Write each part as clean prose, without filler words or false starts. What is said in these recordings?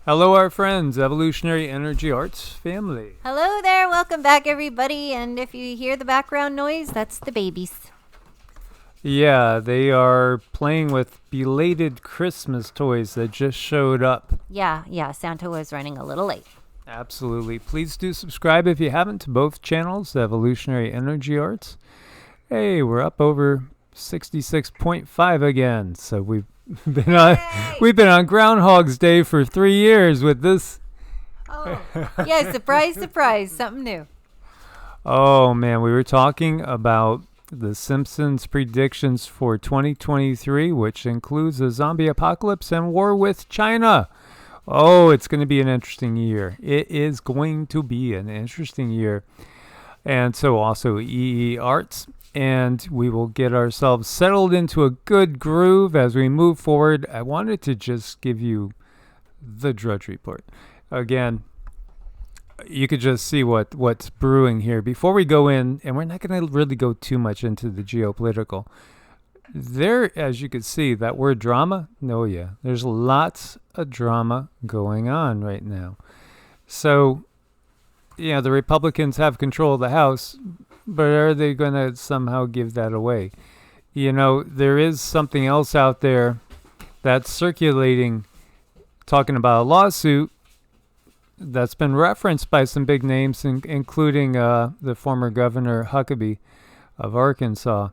Hello, our friends, Evolutionary Energy Arts family. Hello there, welcome back everybody, and if you hear the background noise, that's the babies. Yeah, they are playing with belated Christmas toys that just showed up. Yeah, Santa was running a little late. Absolutely. Please do subscribe if you haven't to both channels, Evolutionary Energy Arts. Hey, we're up over 66.5 again. So we've been on Groundhog's Day for 3 years with this. Oh, yeah, surprise, something new. Oh man, we were talking about the Simpsons predictions for 2023, which includes a zombie apocalypse and war with China. Oh, it's going to be an interesting year. It is going to be an interesting year. And so also EEARTS. And we will get ourselves settled into a good groove as we move forward. I wanted to just give you the Drudge Report. Again, you could just see what's brewing here. Before we go in, and we're not going to really go too much into the geopolitical. There, as you can see, that word drama, there's lots of drama going on right now. So, the Republicans have control of the House, but are they going to somehow give that away? There is something else out there that's circulating, talking about a lawsuit that's been referenced by some big names, including the former Governor Huckabee of Arkansas.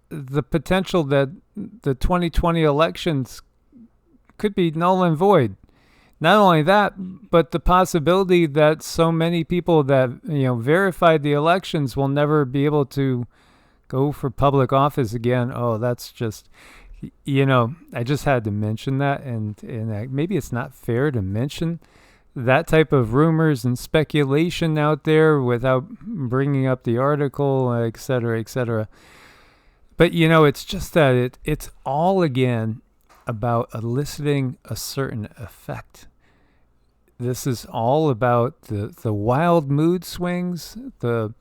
The potential that the 2020 elections could be null and void. Not only that, but the possibility that so many people that verified the elections will never be able to go for public office again. Oh, that's just, I just had to mention that, and maybe it's not fair to mention that type of rumors and speculation out there without bringing up the article, et cetera, et cetera. But, it's just that it's all, again, about eliciting a certain effect. This is all about the wild mood swings, the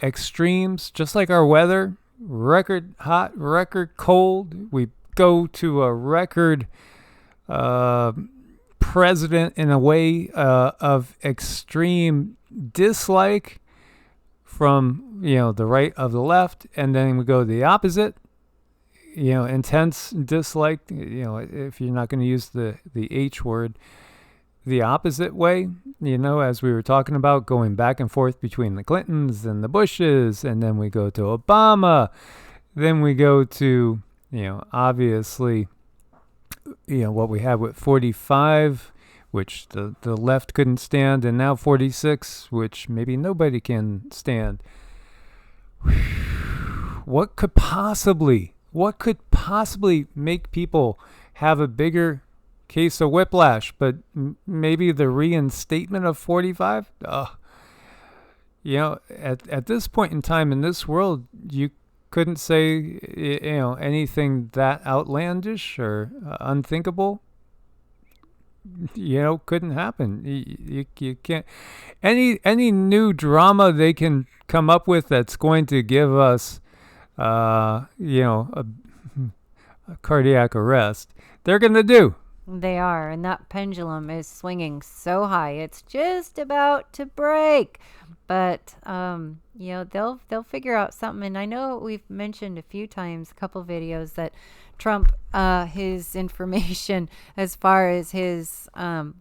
extremes, just like our weather, record hot, record cold. We go to a record president in a way of extreme dislike from the right of the left, and then we go the opposite, intense dislike, if you're not going to use the H word, the opposite way, as we were talking about, going back and forth between the Clintons and the Bushes, and then we go to Obama, then we go to obviously what we have with 45, which the left couldn't stand, and now 46, which maybe nobody can stand. What could possibly make people have a bigger case of whiplash, but maybe the reinstatement of 45? At this point in time in this world, you couldn't say anything that outlandish or unthinkable. Couldn't happen. You can't. Any new drama they can come up with that's going to give us a cardiac arrest, they're going to do. They are, and that pendulum is swinging so high, it's just about to break. But they'll figure out something. And I know we've mentioned a few times, a couple videos, that Trump, his information as far as his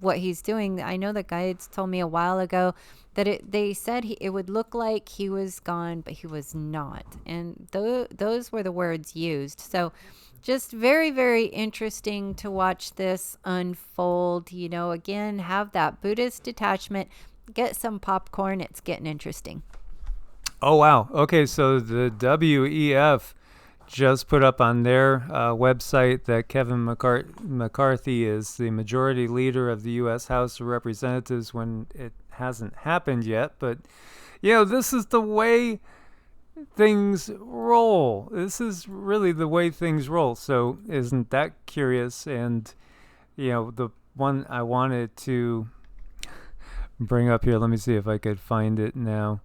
what he's doing. I know the guides told me a while ago that they said it would look like he was gone, but he was not. And those were the words used. So just very, very interesting to watch this unfold. Again, have that Buddhist detachment. Get some popcorn. It's getting interesting. Oh, wow. Okay, so the WEF just put up on their website that Kevin McCarthy is the majority leader of the U.S. House of Representatives when it hasn't happened yet. But, this is the way things roll. This is really the way things roll. So isn't that curious? And, the one I wanted to bring up here, let me see if I could find it now.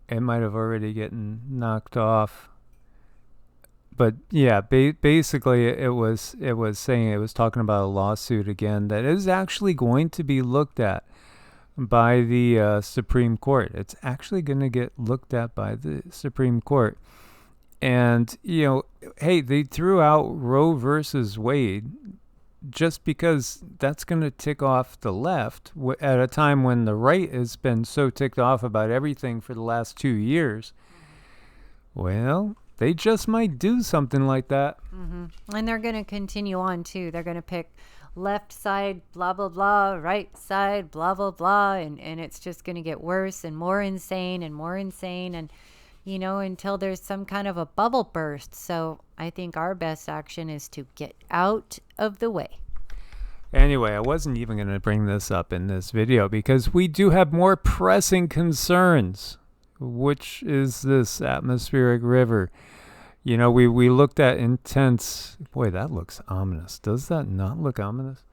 It might have already gotten knocked off. But yeah, basically it was saying, it was talking about a lawsuit again that is actually going to be looked at by the Supreme Court. It's actually going to get looked at by the Supreme Court. And, hey, they threw out Roe versus Wade just because that's going to tick off the left at a time when the right has been so ticked off about everything for the last 2 years. Well, they just might do something like that. Mm-hmm. And they're going to continue on, too. They're going to pick left side, blah, blah, blah, right side, blah, blah, blah. And it's just going to get worse and more insane and more insane. And, until there's some kind of a bubble burst. So I think our best action is to get out of the way. Anyway, I wasn't even going to bring this up in this video because we do have more pressing concerns, which is this atmospheric river. We looked at intense... Boy, that looks ominous. Does that not look ominous?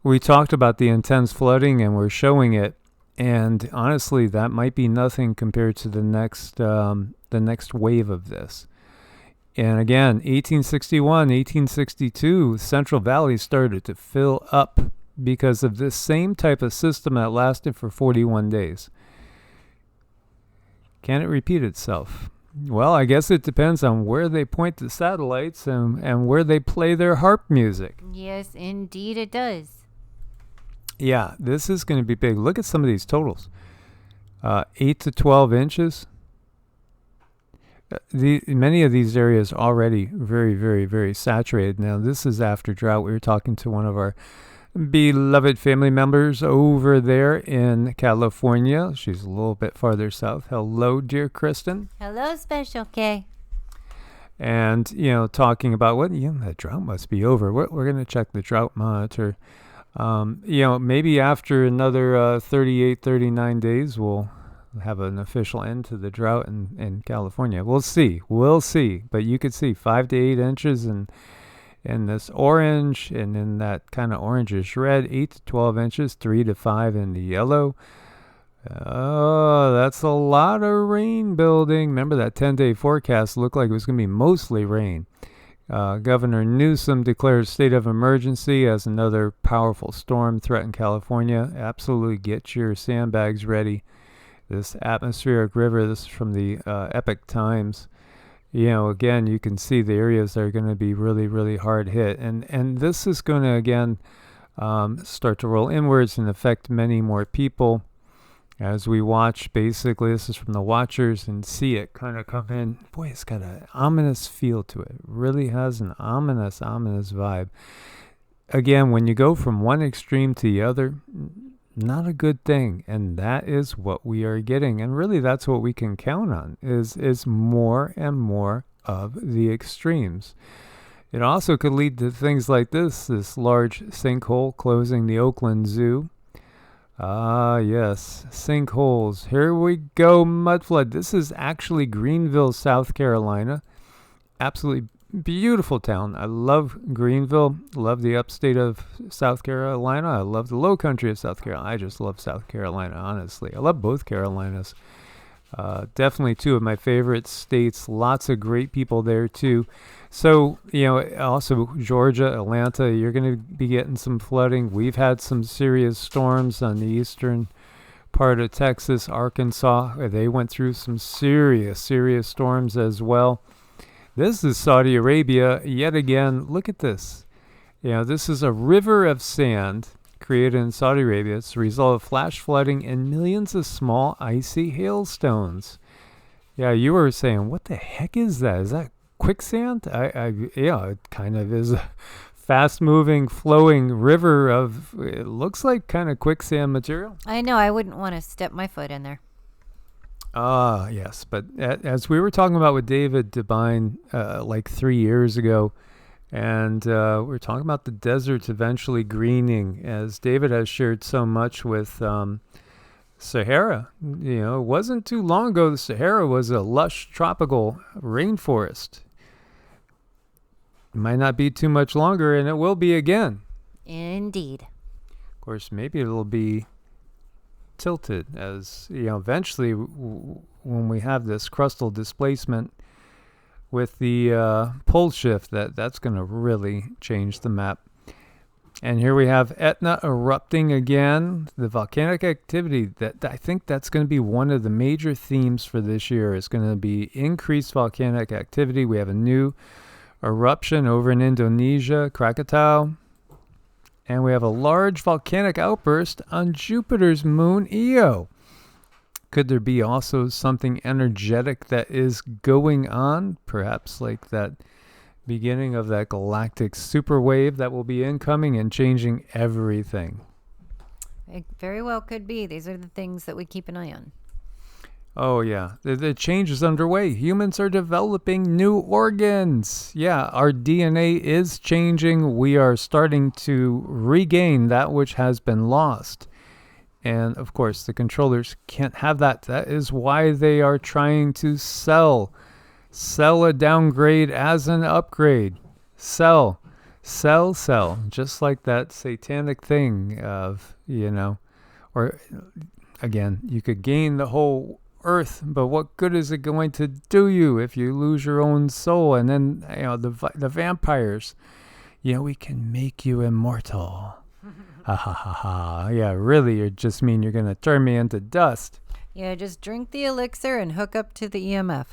We talked about the intense flooding, and we're showing it. And honestly, that might be nothing compared to the next wave of this. And again, 1861, 1862, Central Valley started to fill up because of this same type of system that lasted for 41 days. Can it repeat itself? Well, I guess it depends on where they point the satellites and where they play their harp music. Yes, indeed it does. Yeah, this is going to be big. Look at some of these totals. 8 to 12 inches. Many of these areas already very, very, very saturated. Now, this is after drought. We were talking to one of our beloved family members over there in California. She's a little bit farther south. Hello, dear Kristen. Hello, Special K. And, talking about that drought must be over. We're going to check the drought monitor. Maybe after another 38, 39 days, we'll have an official end to the drought in California. We'll see. But you could see 5 to 8 inches in this orange, and in that kind of orangish red, 8 to 12 inches, 3 to 5 in the yellow. Oh, that's a lot of rain building. Remember that 10-day forecast looked like it was going to be mostly rain. Governor Newsom declared state of emergency as another powerful storm threatened California. Absolutely get your sandbags ready. This atmospheric river, this is from the Epic Times. Again, you can see the areas that are going to be really, really hard hit. And this is going to, again, start to roll inwards and affect many more people. As we watch, basically, this is from the Watchers, and see it kind of come in. Boy, it's got an ominous feel to it. It really has an ominous vibe. Again, when you go from one extreme to the other, not a good thing. And that is what we are getting. And really, that's what we can count on, is more and more of the extremes. It also could lead to things like this large sinkhole closing the Oakland Zoo. Ah, yes, sinkholes. Here we go, mud flood. This is actually Greenville, South Carolina. Absolutely beautiful town. I love Greenville. Love the upstate of South Carolina. I love the low country of South Carolina. I just love South Carolina, honestly. I love both Carolinas. Definitely two of my favorite states. Lots of great people there, too. So, also Georgia, Atlanta, you're going to be getting some flooding. We've had some serious storms on the eastern part of Texas, Arkansas. They went through some serious storms as well. This is Saudi Arabia. Yet again, look at this. This is a river of sand created in Saudi Arabia. It's the result of flash flooding and millions of small icy hailstones. Yeah, you were saying, what the heck is that? Is that quicksand? Yeah, it kind of is a fast-moving, flowing river of, it looks like kind of quicksand material. I know, I wouldn't want to step my foot in there. Yes, but as we were talking about with David Devine like 3 years ago, and we're talking about the deserts eventually greening, as David has shared so much with Sahara. It wasn't too long ago the Sahara was a lush tropical rainforest. It might not be too much longer, and it will be again. Indeed. Of course, maybe it'll be tilted as, eventually when we have this crustal displacement with the pole shift. That's going to really change the map. And here we have Etna erupting again. The volcanic activity, that I think that's going to be one of the major themes for this year. Is going to be increased volcanic activity. We have a new eruption over in Indonesia, Krakatau. And we have a large volcanic outburst on Jupiter's moon Io. Could there be also something energetic that is going on? Perhaps like that beginning of that galactic superwave that will be incoming and changing everything. It very well could be. These are the things that we keep an eye on. Oh, yeah. The change is underway. Humans are developing new organs. Yeah, our DNA is changing. We are starting to regain that which has been lost. And, of course, the controllers can't have that. That is why they are trying to sell a downgrade as an upgrade. Sell. Just like that satanic thing of, or, again, you could gain the whole earth, but what good is it going to do you if you lose your own soul? And then the vampires, we can make you immortal. Ha ha ha ha. Yeah, really, you just mean you're gonna turn me into dust. Yeah, just drink the elixir and hook up to the EMF.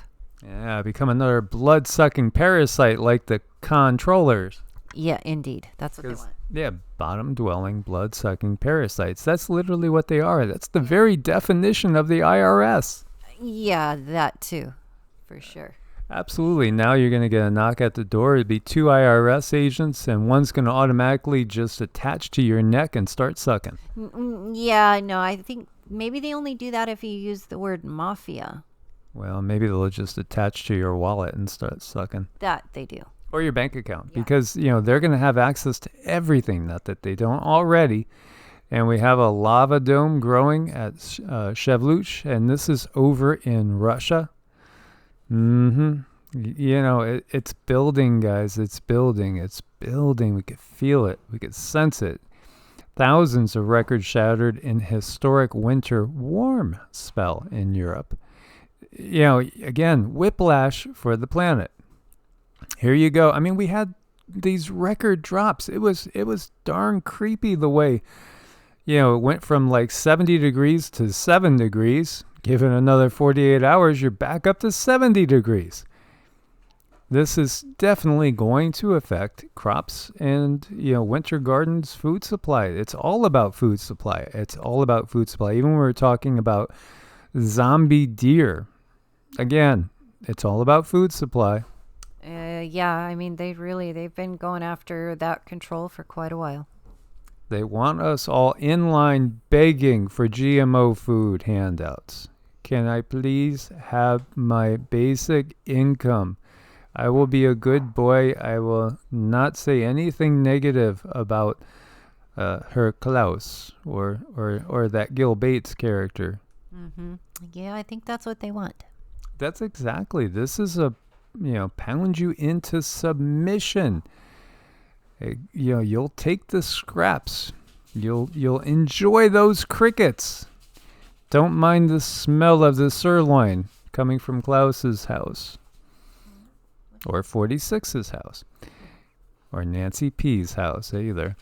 Yeah, become another blood-sucking parasite like the controllers. Yeah, indeed, that's what they want. Yeah, bottom-dwelling, blood-sucking parasites. That's literally what they are. That's the very definition of the IRS. Yeah, that too, for sure. Absolutely. Now you're going to get a knock at the door. It'd be 2 IRS agents, and one's going to automatically just attach to your neck and start sucking. Yeah, no, I think maybe they only do that if you use the word mafia. Well, maybe they'll just attach to your wallet and start sucking. That they do. Or your bank account, because they're going to have access to everything, not that they don't already. And we have a lava dome growing at Shevluch, and this is over in Russia. It's building, guys. It's building. We could feel it. We could sense it. Thousands of records shattered in historic winter warm spell in Europe. Again, whiplash for the planet. Here you go. I mean, we had these record drops. It was darn creepy the way, it went from like 70 degrees to 7 degrees. Given another 48 hours, you're back up to 70 degrees. This is definitely going to affect crops and, winter gardens' food supply. It's all about food supply. Even when we're talking about zombie deer, again, it's all about food supply. Yeah, I mean, they've been going after that control for quite a while. They want us all in line begging for GMO food handouts. Can I please have my basic income? I will be a good boy. I will not say anything negative about her Klaus or that Gil Bates character. Mm-hmm. Yeah, I think that's what they want. That's exactly. This is a pound you into submission. You'll take the scraps. You'll enjoy those crickets. Don't mind the smell of the sirloin coming from Klaus's house. Or 46's house. Or Nancy P's house, either.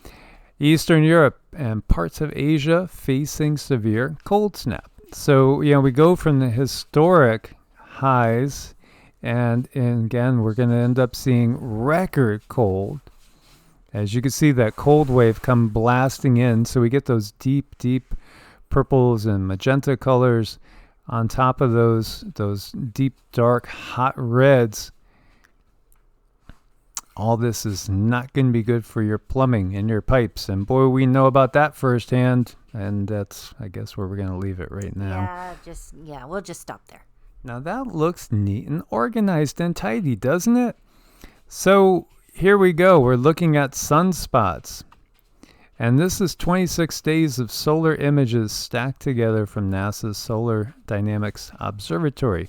Eastern Europe and parts of Asia facing severe cold snap. So, we go from the historic highs, and again, we're going to end up seeing record cold. As you can see, that cold wave come blasting in, so we get those deep, deep purples and magenta colors on top of those deep, dark, hot reds. All this is not going to be good for your plumbing and your pipes. And boy, we know about that firsthand. And that's, I guess, where we're going to leave it right now. We'll just stop there. Now that looks neat and organized and tidy, doesn't it? So here we go. We're looking at sunspots. And this is 26 days of solar images stacked together from NASA's Solar Dynamics Observatory.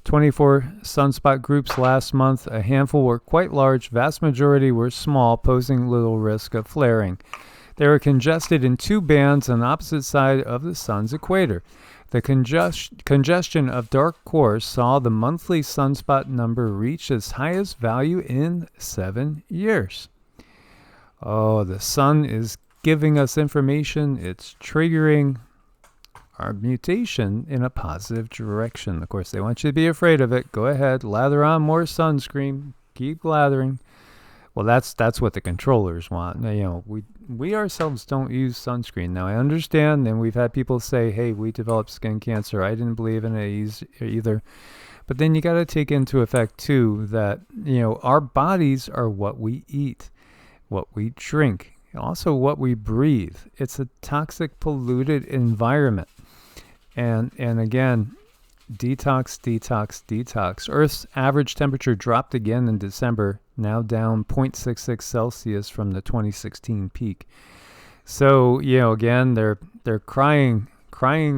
24 sunspot groups last month. A handful were quite large. Vast majority were small, posing little risk of flaring. They were congested in two bands on the opposite side of the sun's equator. The congestion of dark cores saw the monthly sunspot number reach its highest value in 7 years. Oh, the sun is giving us information. It's triggering our mutation in a positive direction. Of course, they want you to be afraid of it. Go ahead, lather on more sunscreen. Keep lathering. Well, that's what the controllers want. We ourselves don't use sunscreen. Now, I understand, and we've had people say, hey, we developed skin cancer. I didn't believe in it either. But then you got to take into effect, too, that, our bodies are what we eat, what we drink, also what we breathe. It's a toxic, polluted environment. And again, detox, detox, detox. Earth's average temperature dropped again in December, now down 0.66 Celsius from the 2016 peak. So, again, they're crying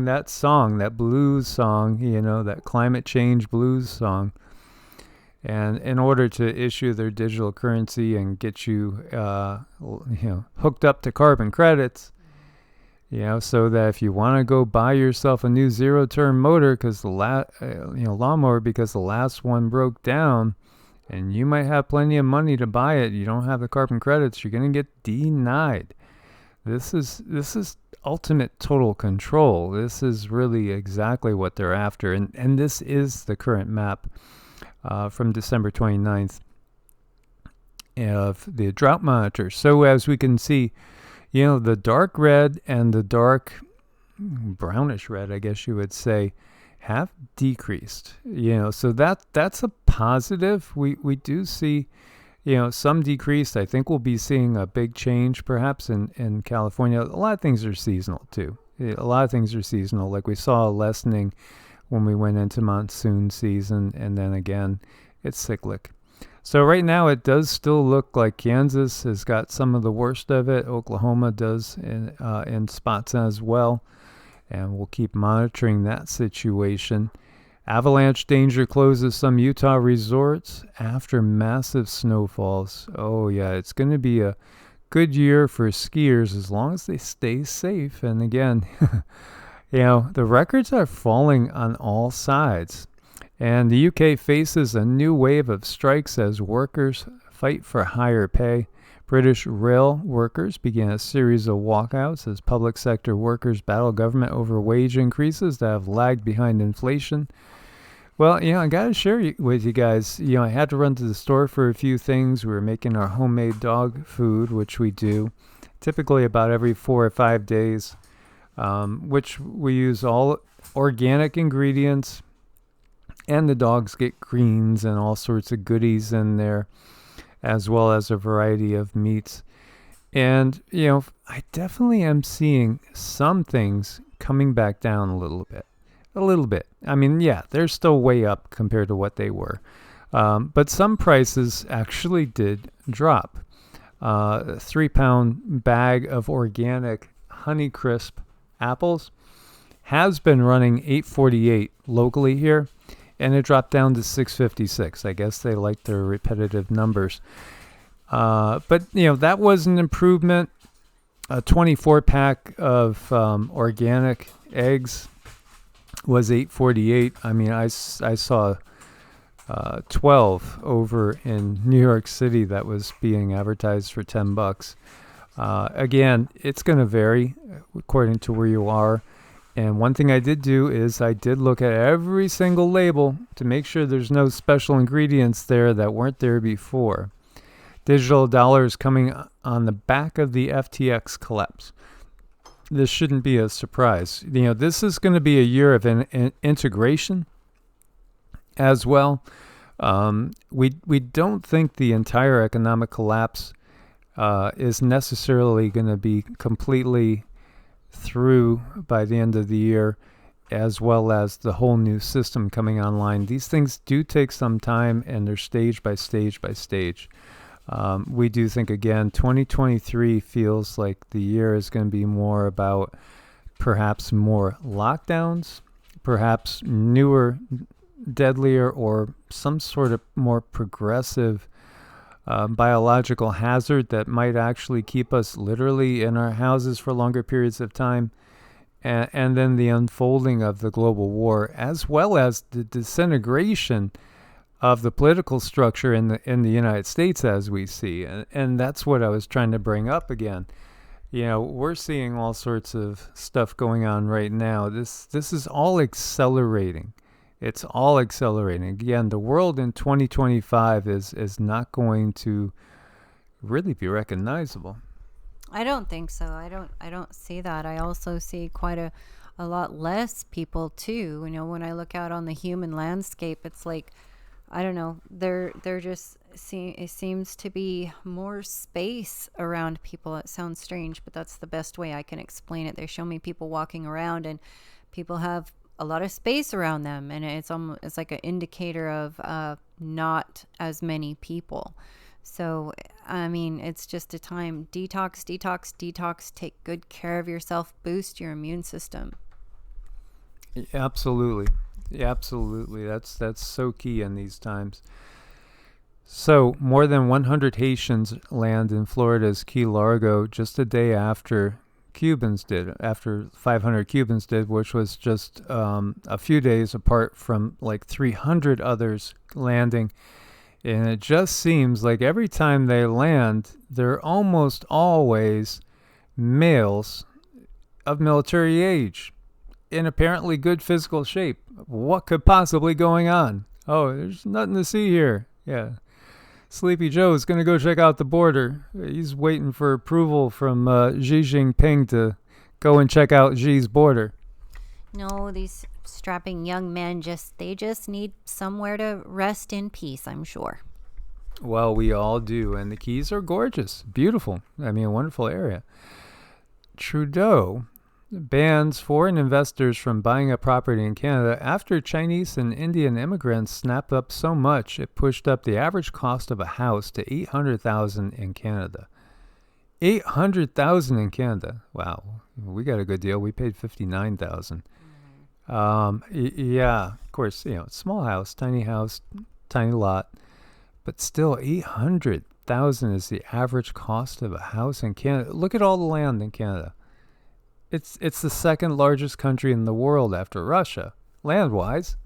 that song, that blues song, that climate change blues song. And in order to issue their digital currency and get you, hooked up to carbon credits, so that if you want to go buy yourself a new zero-turn motor because the lawnmower because the last one broke down, and you might have plenty of money to buy it, you don't have the carbon credits, you're going to get denied. This is ultimate total control. This is really exactly what they're after, and this is the current map from December 29th of the drought monitor. So as we can see, the dark red and the dark brownish red, I guess you would say, have decreased. So that's a positive. We do see, some decrease. I think we'll be seeing a big change perhaps in California. A lot of things are seasonal too. A lot of things are seasonal. Like we saw a lessening when we went into monsoon season, and then again, it's cyclic. So right now it does still look like Kansas has got some of the worst of it. Oklahoma does in spots as well. And we'll keep monitoring that situation. Avalanche danger closes some Utah resorts after massive snowfalls. Oh yeah, it's going to be a good year for skiers as long as they stay safe. And again, the records are falling on all sides. And the UK faces a new wave of strikes as workers fight for higher pay. British rail workers began a series of walkouts as public sector workers battle government over wage increases that have lagged behind inflation. Well, I got to share with you guys, I had to run to the store for a few things. We were making our homemade dog food, which we do typically about every 4 or 5 days, which we use all organic ingredients. And the dogs get greens and all sorts of goodies in there, as well as a variety of meats. And, I definitely am seeing some things coming back down a little bit. I mean, yeah, they're still way up compared to what they were. But some prices actually did drop. A 3-pound bag of organic Honeycrisp apples has been running $8.48 locally here. And it dropped down to $6.56. I guess they like their repetitive numbers. But, that was an improvement. A 24-pack of organic eggs was $8.48. I mean, I saw 12 over in New York City that was being advertised for $10. Again, it's going to vary according to where you are. And one thing I did do is I did look at every single label to make sure there's no special ingredients there that weren't there before. Digital dollars coming on the back of the FTX collapse. This shouldn't be a surprise. This is going to be a year of integration as well. We don't think the entire economic collapse is necessarily going to be completely through by the end of the year, as well as the whole new system coming online. These things do take some time, and they're stage by stage by stage. We do think, again, 2023 feels like the year is going to be more about perhaps more lockdowns, perhaps newer, deadlier, or some sort of more progressive biological hazard that might actually keep us literally in our houses for longer periods of time. and then the unfolding of the global war, as well as the disintegration of the political structure in the United States as we see. And that's what I was trying to bring up again. We're seeing all sorts of stuff going on right now. This is all accelerating. It's all accelerating. Again, the world in 2025 is not going to really be recognizable. I don't think so. I don't see that. I also see quite a lot less people too. When I look out on the human landscape, it's like, I don't know, they're just it seems to be more space around people. It sounds strange, but that's the best way I can explain it. They show me people walking around, and people have a lot of space around them, and it's like an indicator of not as many people. So, I mean, it's just a time. Detox, detox, detox. Take good care of yourself. Boost your immune system. Absolutely. Absolutely. That's so key in these times. So, more than 100 Haitians land in Florida's Key Largo just a day after after 500 Cubans did, which was just a few days apart from like 300 others landing. And it just seems like every time they land, they're almost always males of military age in apparently good physical shape. What could possibly going on? Oh, there's nothing to see here. Yeah. Sleepy Joe's going to go check out the border. He's waiting for approval from Xi Jinping to go and check out Xi's border. No, these strapping young men they just need somewhere to rest in peace, I'm sure. Well, we all do, and the Keys are gorgeous, beautiful. I mean, a wonderful area. Trudeau bans foreign investors from buying a property in Canada after Chinese and Indian immigrants snapped up so much it pushed up the average cost of a house to $800,000 in Canada. $800,000 in Canada. Wow, we got a good deal. We paid $59,000. Yeah, of course, small house, tiny lot, but still $800,000 is the average cost of a house in Canada. Look at all the land in Canada. It's the second largest country in the world after Russia, land-wise,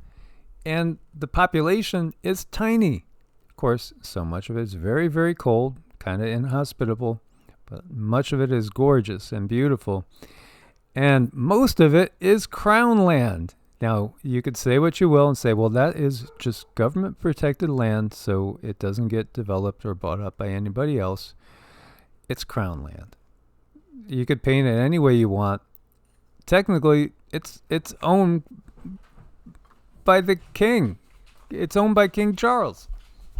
and the population is tiny. Of course, so much of it is very, very cold, kind of inhospitable, but much of it is gorgeous and beautiful. And most of it is crown land. Now, you could say what you will and say, well, that is just government-protected land, so it doesn't get developed or bought up by anybody else. It's crown land. You could paint it any way you want. Technically, it's owned by the king. It's owned by King Charles.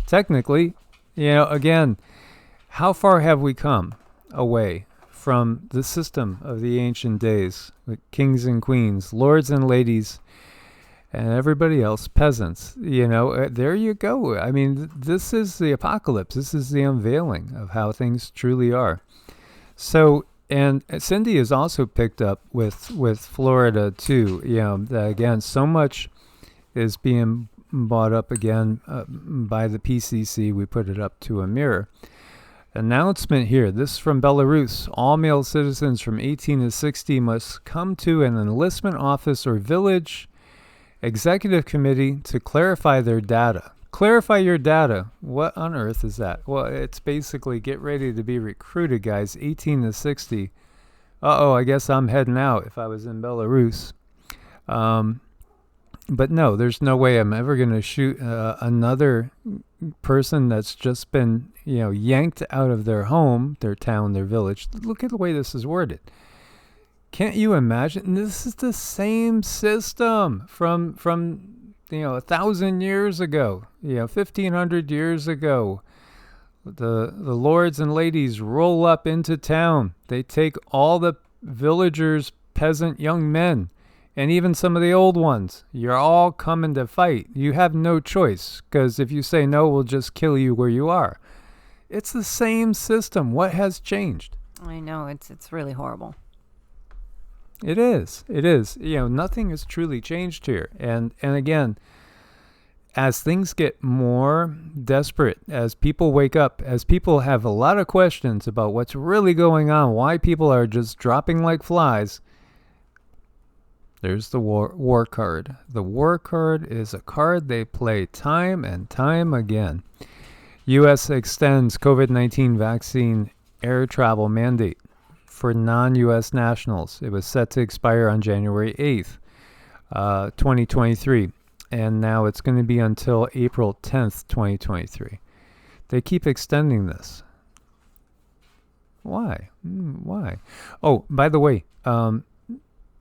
Technically, again, how far have we come away from the system of the ancient days, with kings and queens, lords and ladies, and everybody else, peasants? There you go. I mean, this is the apocalypse. This is the unveiling of how things truly are. So, and Cindy is also picked up with Florida too. Again, so much is being bought up again by the PCC. We put it up to a mirror. Announcement here. This is from Belarus. All male citizens from 18 to 60 must come to an enlistment office or village executive committee to clarify their data. Clarify your data. What on earth is that? Well, it's basically get ready to be recruited, guys. 18 to 60. I guess I'm heading out if I was in Belarus. But no, there's no way I'm ever going to shoot another person that's just been, yanked out of their home, their town, their village. Look at the way this is worded. Can't you imagine? This is the same system from 1,000 years ago, 1,500 years ago. The lords and ladies roll up into town. They take all the villagers, peasant young men, and even some of the old ones. You're all coming to fight. You have no choice, because if you say no, we'll just kill you where you are. It's the same system. What has changed? I know, it's really horrible. It is. Nothing has truly changed here. And again, as things get more desperate, as people wake up, as people have a lot of questions about what's really going on, why people are just dropping like flies, There's the war card. The war card is a card they play time and time again. U.S. extends COVID-19 vaccine air travel mandate for non-U.S. nationals. It was set to expire on January 8th, 2023. And now it's going to be until April 10th, 2023. They keep extending this. Why? Why? Oh, by the way,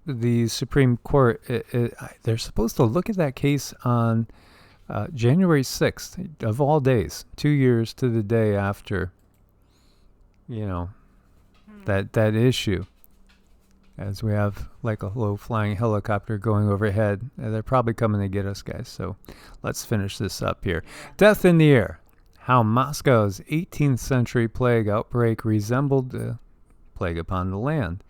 the Supreme Court, they're supposed to look at that case on January 6th, of all days, 2 years to the day after, that issue. As we have like a low flying helicopter going overhead. They're probably coming to get us, guys. So let's finish this up here. Death in the air. How Moscow's 18th century plague outbreak resembled the plague upon the land.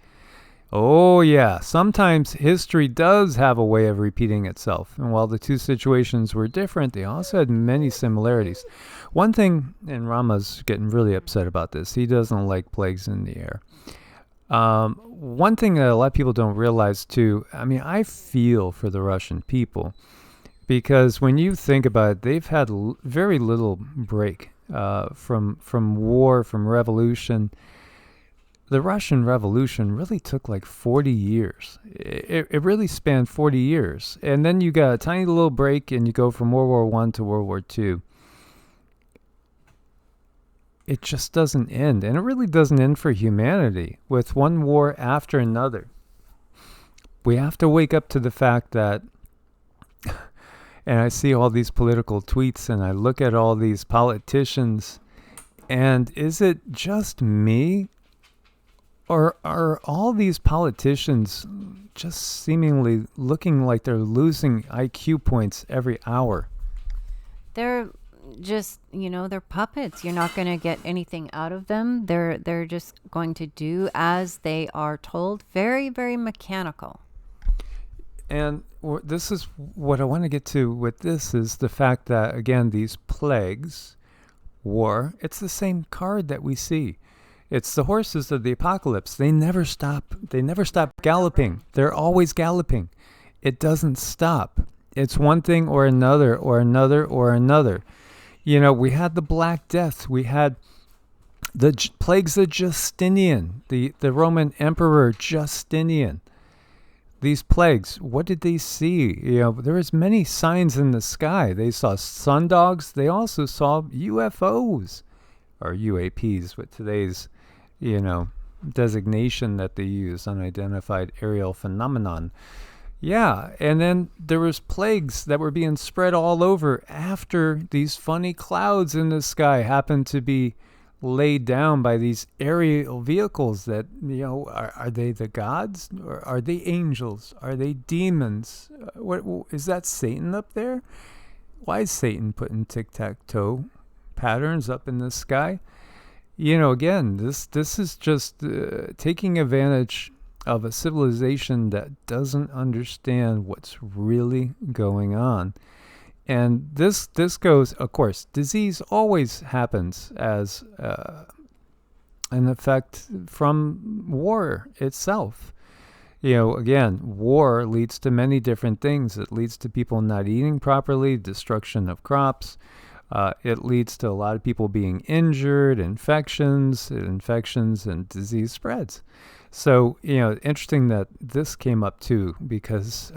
Oh, yeah. Sometimes history does have a way of repeating itself. And while the two situations were different, they also had many similarities. One thing, and Rama's getting really upset about this, he doesn't like plagues in the air. One thing that a lot of people don't realize too, I feel for the Russian people, because when you think about it, they've had very little break from war, from revolution. The Russian Revolution really took like 40 years. It really spanned 40 years. And then you got a tiny little break and you go from World War I to World War II. It just doesn't end. And it really doesn't end for humanity with one war after another. We have to wake up to the fact that, and I see all these political tweets and I look at all these politicians, and is it just me? Or are all these politicians just seemingly looking like they're losing IQ points every hour? They're just, they're puppets. You're not going to get anything out of them. They're just going to do as they are told. Very, very mechanical. And this is what I want to get to with this, is the fact that, again, these plagues, war, it's the same card that we see. It's the horses of the apocalypse. They never stop. They never stop galloping. They're always galloping. It doesn't stop. It's one thing or another or another or another. We had the Black Death. We had the plagues of Justinian, the Roman Emperor Justinian. These plagues, what did they see? There was many signs in the sky. They saw sundogs. They also saw UFOs, or UAPs with today's, designation that they use, unidentified aerial phenomenon. Yeah, and then there was plagues that were being spread all over after these funny clouds in the sky happened to be laid down by these aerial vehicles that, are they the gods? Or are they angels? Are they demons? What is that, Satan up there? Why is Satan putting tic-tac-toe patterns up in the sky? Again, this is just taking advantage of a civilization that doesn't understand what's really going on. And this goes, of course, disease always happens as an effect from war itself. Again, war leads to many different things. It leads to people not eating properly, destruction of crops. It leads to a lot of people being injured, infections, and disease spreads. So, interesting that this came up too, because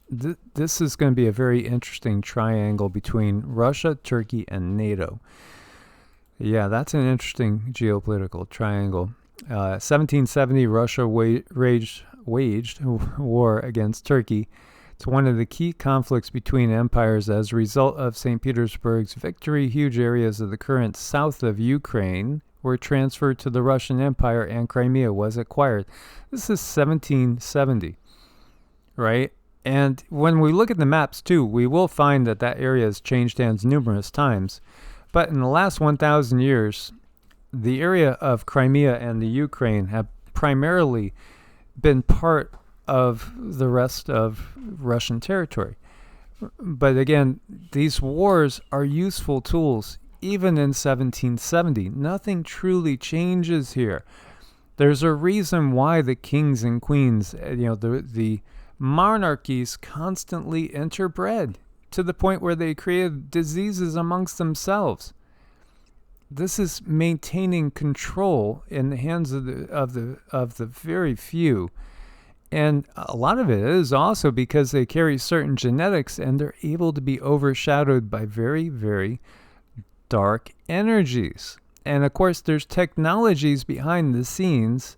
this is going to be a very interesting triangle between Russia, Turkey, and NATO. Yeah, that's an interesting geopolitical triangle. 1770, Russia waged war against Turkey. It's one of the key conflicts between empires. As a result of St. Petersburg's victory, huge areas of the current south of Ukraine were transferred to the Russian Empire and Crimea was acquired. This is 1770, right? And when we look at the maps too, we will find that area has changed hands numerous times. But in the last 1,000 years, the area of Crimea and the Ukraine have primarily been part of the rest of Russian territory. But again, these wars are useful tools. Even in 1770, nothing truly changes here. There's a reason why the kings and queens, the monarchies constantly interbred to the point where they created diseases amongst themselves. This is maintaining control in the hands of the very few. And a lot of it is also because they carry certain genetics and they're able to be overshadowed by very, very dark energies. And of course, there's technologies behind the scenes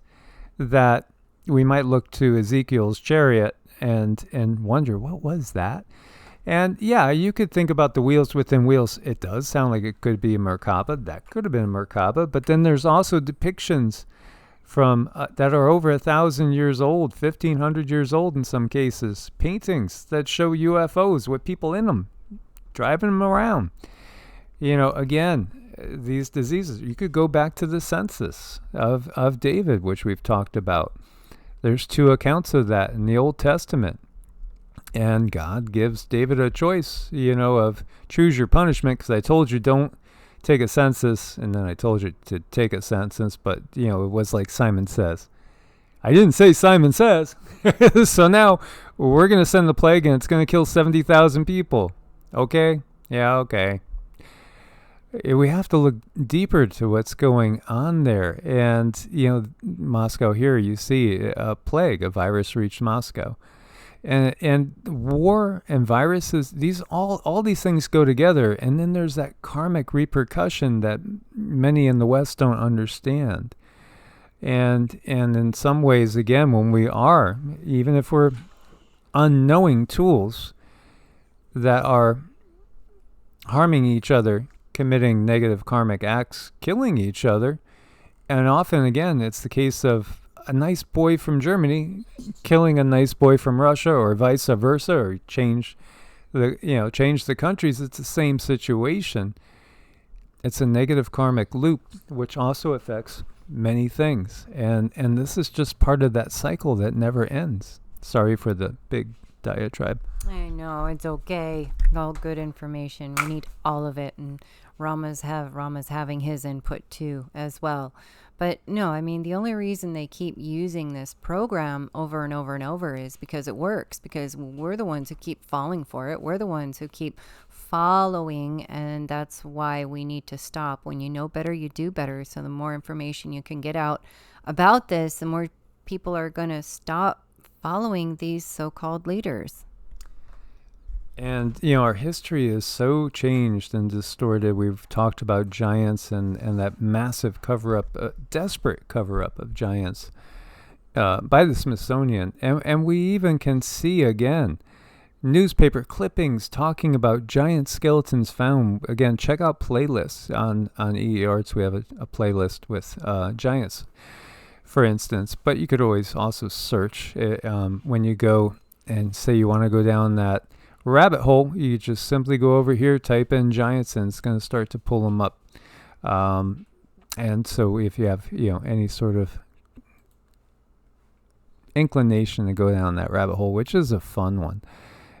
that we might look to Ezekiel's chariot and wonder, what was that? And yeah, you could think about the wheels within wheels. It does sound like it could be a Merkaba. That could have been a Merkaba. But then there's also depictions from that are over 1,000 years old, 1,500 years old in some cases. Paintings that show UFOs with people in them, driving them around. You know, again, these diseases. You could go back to the census of David, which we've talked about. There's 2 accounts of that in the Old Testament. And God gives David a choice, you know, of choose your punishment, because I told you don't take a census, and then I told you to take a census, but, you know, it was like Simon Says. I didn't say Simon Says. So now we're going to send the plague, and it's going to kill 70,000 people. Okay? Yeah, okay. We have to look deeper to what's going on there. And, you know, Moscow here, you see a plague, a virus reached Moscow. And war and viruses, all these things go together, and then there's that karmic repercussion that many in the West don't understand. And in some ways, again, when we are, even if we're unknowing tools that are harming each other, committing negative karmic acts, killing each other, and often, again, it's the case of a nice boy from Germany killing a nice boy from Russia, or vice versa, or change the countries. It's the same situation. It's a negative karmic loop, which also affects many things. And this is just part of that cycle that never ends. Sorry for the big diatribe. I know, it's okay. All good information. We need all of it. And Rama's having his input too, as well. But no, I mean, the only reason they keep using this program over and over and over is because it works, because we're the ones who keep falling for it. We're the ones who keep following, and that's why we need to stop. When you know better, you do better. So the more information you can get out about this, the more people are going to stop following these so-called leaders. And, you know, our history is so changed and distorted. We've talked about giants and that massive cover-up, desperate cover-up of giants by the Smithsonian. And we even can see, again, newspaper clippings talking about giant skeletons found. Again, check out playlists on EEARTS. We have a playlist with giants, for instance. But you could always also search when you go and say you want to go down that rabbit hole. You just simply go over here, type in giants, and it's going to start to pull them up. And so if you have, you know, any sort of inclination to go down that rabbit hole, which is a fun one.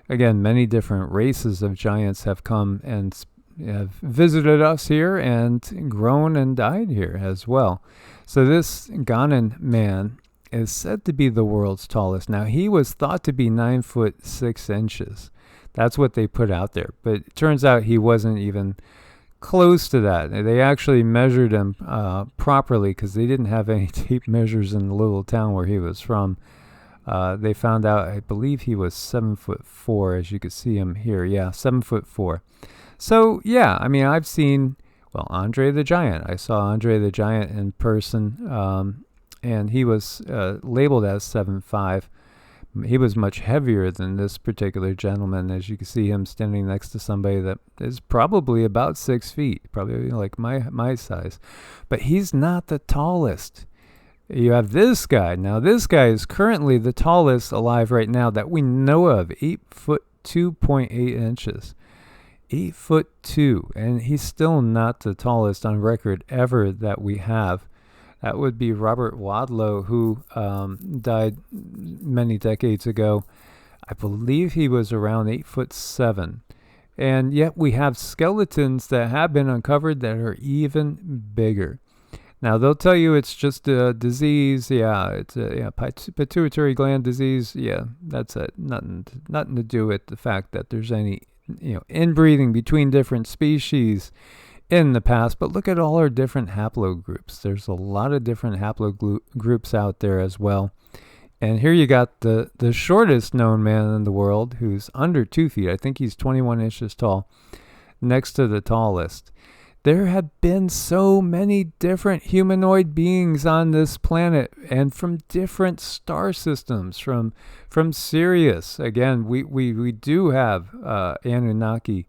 Again, many different races of giants have come and have visited us here and grown and died here as well. So this Ghanan man is said to be the world's tallest. Now, he was thought to be 9'6". That's what they put out there. But it turns out he wasn't even close to that. They actually measured him properly, because they didn't have any tape measures in the little town where he was from. They found out, I believe he was 7'4", as you could see him here. Yeah, 7'4". So, yeah, I mean, I've seen, well, Andre the Giant. I saw Andre the Giant in person, and he was labeled as 7'5". He was much heavier than this particular gentleman, as you can see him standing next to somebody that is probably about 6 feet, probably like my size. But he's not the tallest. You have this guy. Now, this guy is currently the tallest alive right now that we know of, 8'2.8". 8'2", and he's still not the tallest on record ever that we have. That would be Robert Wadlow, who died many decades ago. I believe he was around 8'7". And yet we have skeletons that have been uncovered that are even bigger. Now they'll tell you it's just a disease. Yeah, it's a pituitary gland disease. Yeah, that's it. Nothing to do with the fact that there's any inbreeding between different species in the past. But look at all our different haplogroups. There's a lot of different haplogroups out there as well. And here you got the shortest known man in the world, who's under 2 feet. I think he's 21 inches tall, next to the tallest. There have been so many different humanoid beings on this planet, and from different star systems, from Sirius. Again, we do have Anunnaki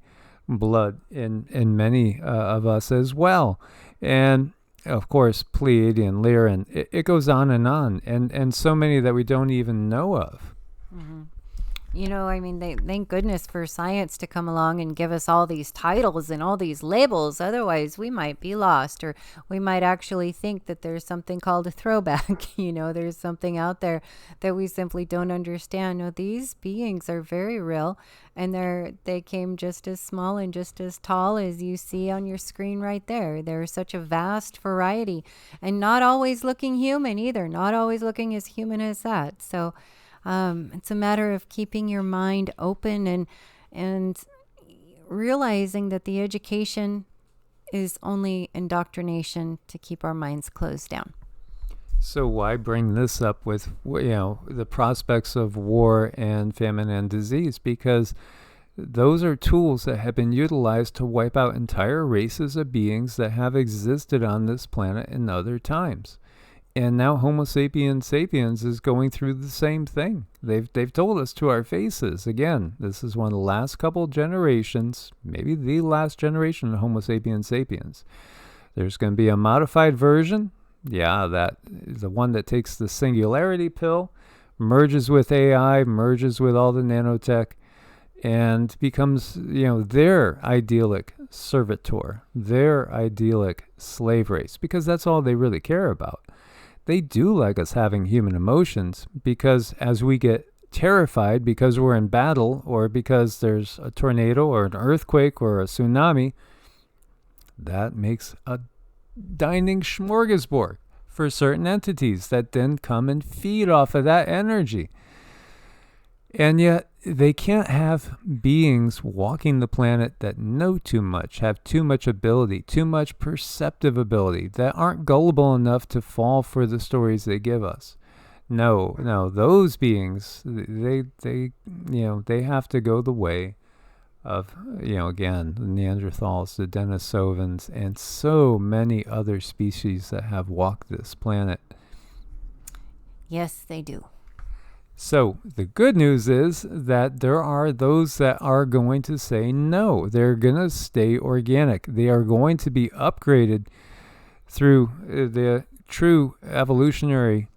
blood in many of us as well. And of course, Pleiadian, Lyran, it goes on, and so many that we don't even know of. Mm-hmm. I mean, thank goodness for science to come along and give us all these titles and all these labels. Otherwise, we might be lost, or we might actually think that there's something called a throwback. There's something out there that we simply don't understand. No, these beings are very real, and they came just as small and just as tall as you see on your screen right there. There's such a vast variety, and not always looking human either. Not always looking as human as that. So it's a matter of keeping your mind open and realizing that the education is only indoctrination to keep our minds closed down. So why bring this up with the prospects of war and famine and disease? Because those are tools that have been utilized to wipe out entire races of beings that have existed on this planet in other times. And now Homo sapiens sapiens is going through the same thing. They've told us to our faces. Again, this is one of the last couple generations, maybe the last generation of Homo sapiens sapiens. There's going to be a modified version. Yeah, that the one that takes the singularity pill, merges with AI, merges with all the nanotech, and becomes, their idyllic servitor, their idyllic slave race, because that's all they really care about. They do like us having human emotions, because as we get terrified because we're in battle, or because there's a tornado or an earthquake or a tsunami, that makes a dining smorgasbord for certain entities that then come and feed off of that energy. And yet they can't have beings walking the planet that know too much, have too much ability, too much perceptive ability, that aren't gullible enough to fall for the stories they give us. No, those beings, they have to go the way of, again, the Neanderthals, the Denisovans, and so many other species that have walked this planet. Yes, they do. So the good news is that there are those that are going to say no. They're going to stay organic. They are going to be upgraded through the true evolutionary,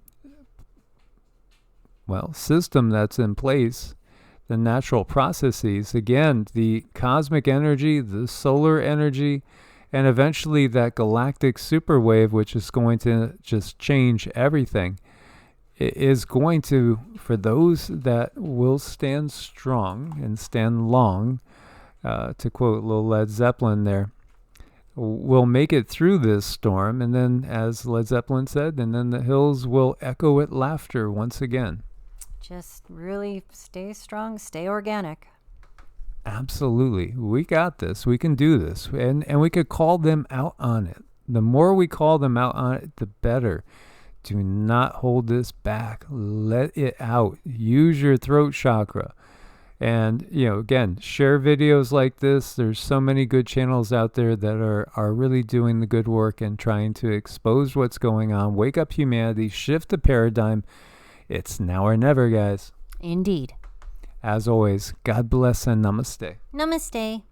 system that's in place, the natural processes. Again, the cosmic energy, the solar energy, and eventually that galactic superwave, which is going to just change everything. It is going to, for those that will stand strong and stand long, to quote little Led Zeppelin there, will make it through this storm, and then, as Led Zeppelin said, and then the hills will echo with laughter once again. Just really stay strong, stay organic. Absolutely. We got this. We can do this. And we could call them out on it. The more we call them out on it, the better. Do not hold this back. Let it out. Use your throat chakra. And, again, share videos like this. There's so many good channels out there that are really doing the good work and trying to expose what's going on, wake up humanity, shift the paradigm. It's now or never, guys. Indeed. As always, God bless and namaste. Namaste.